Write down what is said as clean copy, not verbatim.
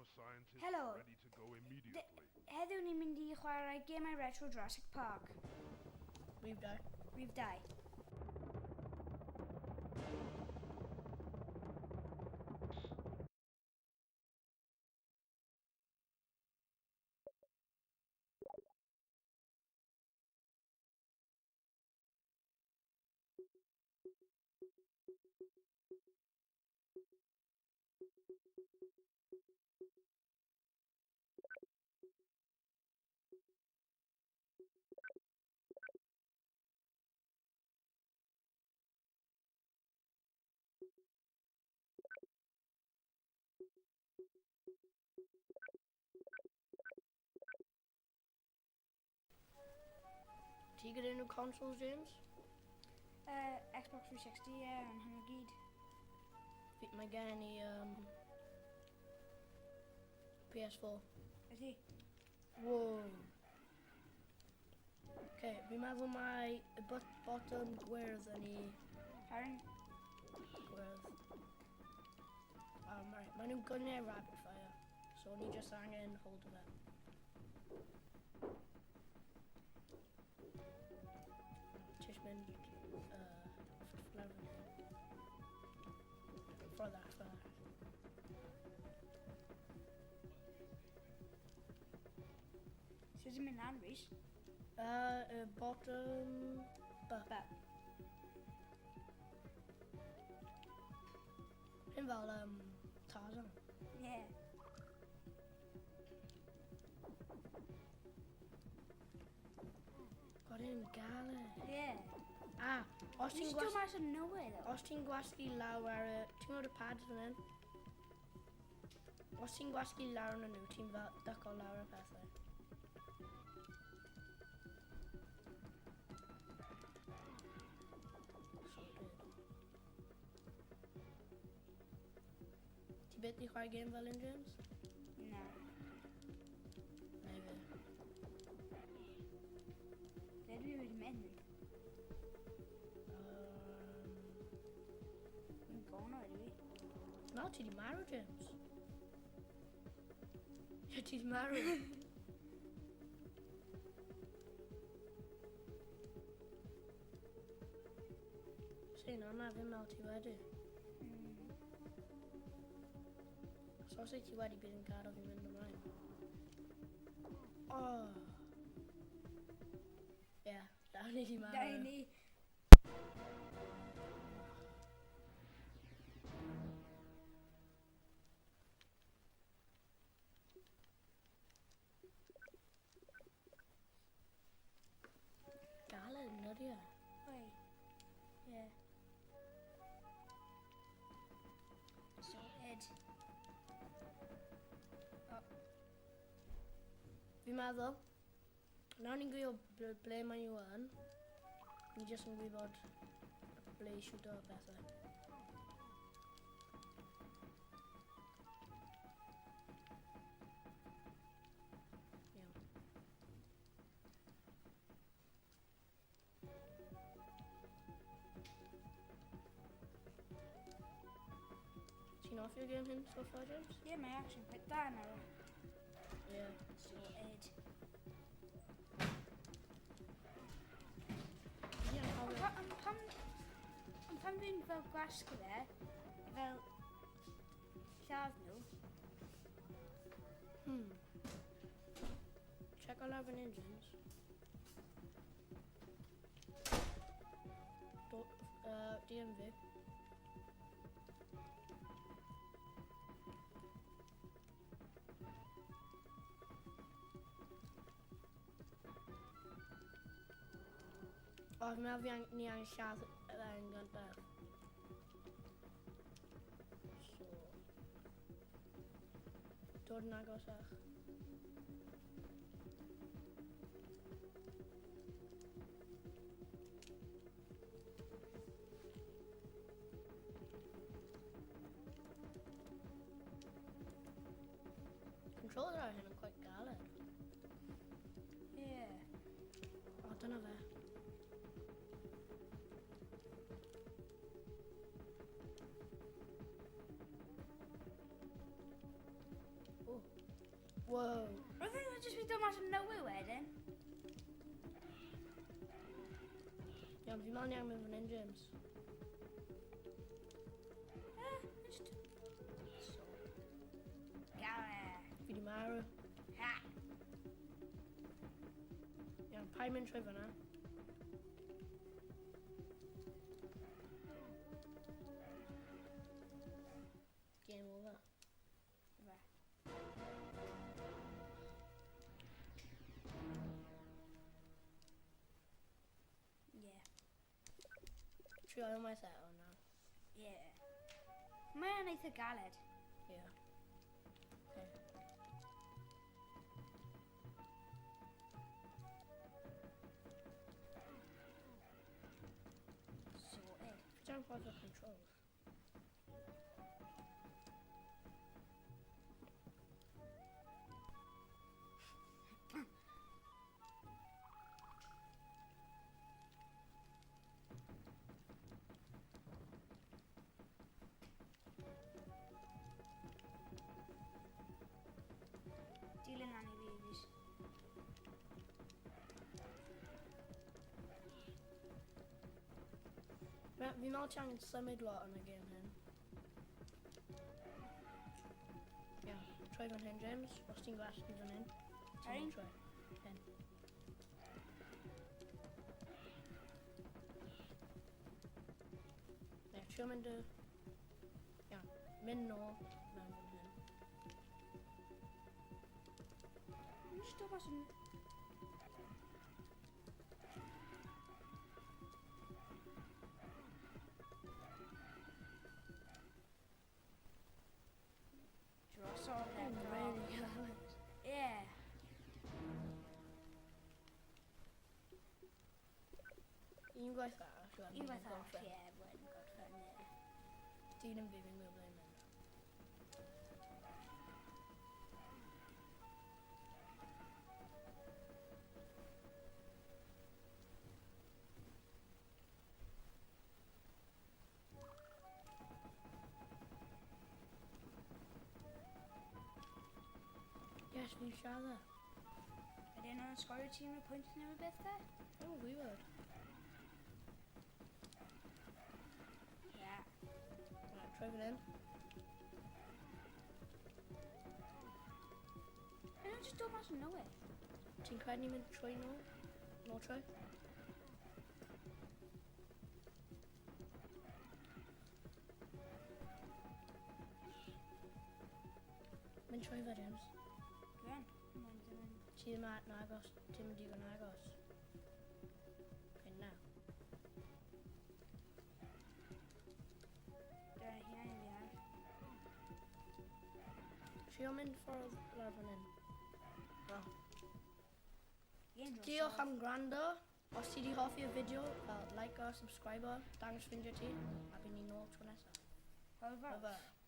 your scientists Hello. ready to go immediately. Heddiw ni'n mynd i chwarae gemau retro Jurassic Park. Rhif 2. Rhif 2. Ti gyda nhw consoles, James? Xbox 360, yn hynny gyd. Mae gen i PS4. Ydy? Wow. Fi'n meddwl mae y bottom gwyrdd yn i Haryn? gwyrdd. Mae nhw'n gynnau rapid fire, so ni just angen hold of it. Tish mynd lawr fan hyn. Ffordd arall. Sut ti'n mynd lan, Rhys? Y bottom... Ba. Hyn fel Tarzan. Ie. God, hyn galed. Ie. Os ti'n Nes dod mas o nowhere, though. Os ti'n gwasgu lawr ar y... Ti'n gwybod y pads fan hyn? Os ti'n gwasgu lawr yn nhw, ti'n dyco lawr y pethau. Ti byth i chwarae game fel un, James? Na. Neu fi. Lle dwi wedi mynd? Yn gono wedi fi. No, ti di marw, James. Ie, ti di marw. Sy'n anna, fi'n meddwl ti wedi. So os ti wedi bydd yn gadael fi'n mynd ymlaen. Ie, da ni di marw. Da i ni. Galed yn ydy e. Oi. Ie. Sorted. Fi'n meddwl, nawr ni'n gwybod ble mae nhw yn, ni jyst yn gwybod ble i siwto o bethau. Iawn. Ti'n offio'r game hyn so far, James? Ie, mae action quite da nawr. Ie. Sorted. Ond pan dwi'n fel gwasgu fe, fel lladd nhw, Check o lawr fan hyn, James. DM fi. Fi'n meddwl ni angen lladd yn gyntaf. So... Dod yn agosach. Controller ar hyn yn quite galed. ie. Dyna fe. Wow. I think I'll just be done as nowhere wedyn. Iawn, fi mewn iawn mynd fan hyn, James. Just... So. Gare. Fi di marw. Ha. Iawn, pa'n mynd trwy fan'na. Game over. Fe. Yeah. Trio unwaith eto nawr. Yeah. Mae'n eitha galed. Ie. Okay. Sorted. Fi dan ffordd o controls. Dilyn lan i babies. Fi mewn ti angen symud lot yn y game hyn. Ie, troi fan hyn, James. Os ti'n gweld ti fan hyn. Sorry? Troi. Hyn. Ie, trio mynd y... Iawn, mynd nôl mewn fan hyn. Mae'n just dod mas yn... Dros o'r Yn lemon. really galed. Yeah. Un gwaith arall. wedyn Un fath fi'n arall, gorffen. ie, wedyn gorffen, ie. Dyn yn fi fi'n gwybod ble i mynd. Yes, fi'n siarad. Ydyn nhw'n sgorio tîm y pwynt neu beth de? Fi'n gwybod. Ie. Right, troi fan hyn. Ydyn nhw'n just dod mas yn nowhere? Ti'n credu ni'n mynd trwy nôl? Nôl troi? Mynd trwy fe, James. Gwen. Mae'n ddim yn... Ti ddim yn agos. Ti ddim yn digon agos. Okay, now. Dwi'n hynna i fi ar. Trio mynd ffordd lawr fan hyn. Oh. Ie'n dros Diolch o'r- am gwrando. Os ti wedi hoffi y fideo, fel like o, subscribe o, dangos ffrindiau ti, a fi'n ni nôl tro nesaf. Hwyl fawr. Bye bye.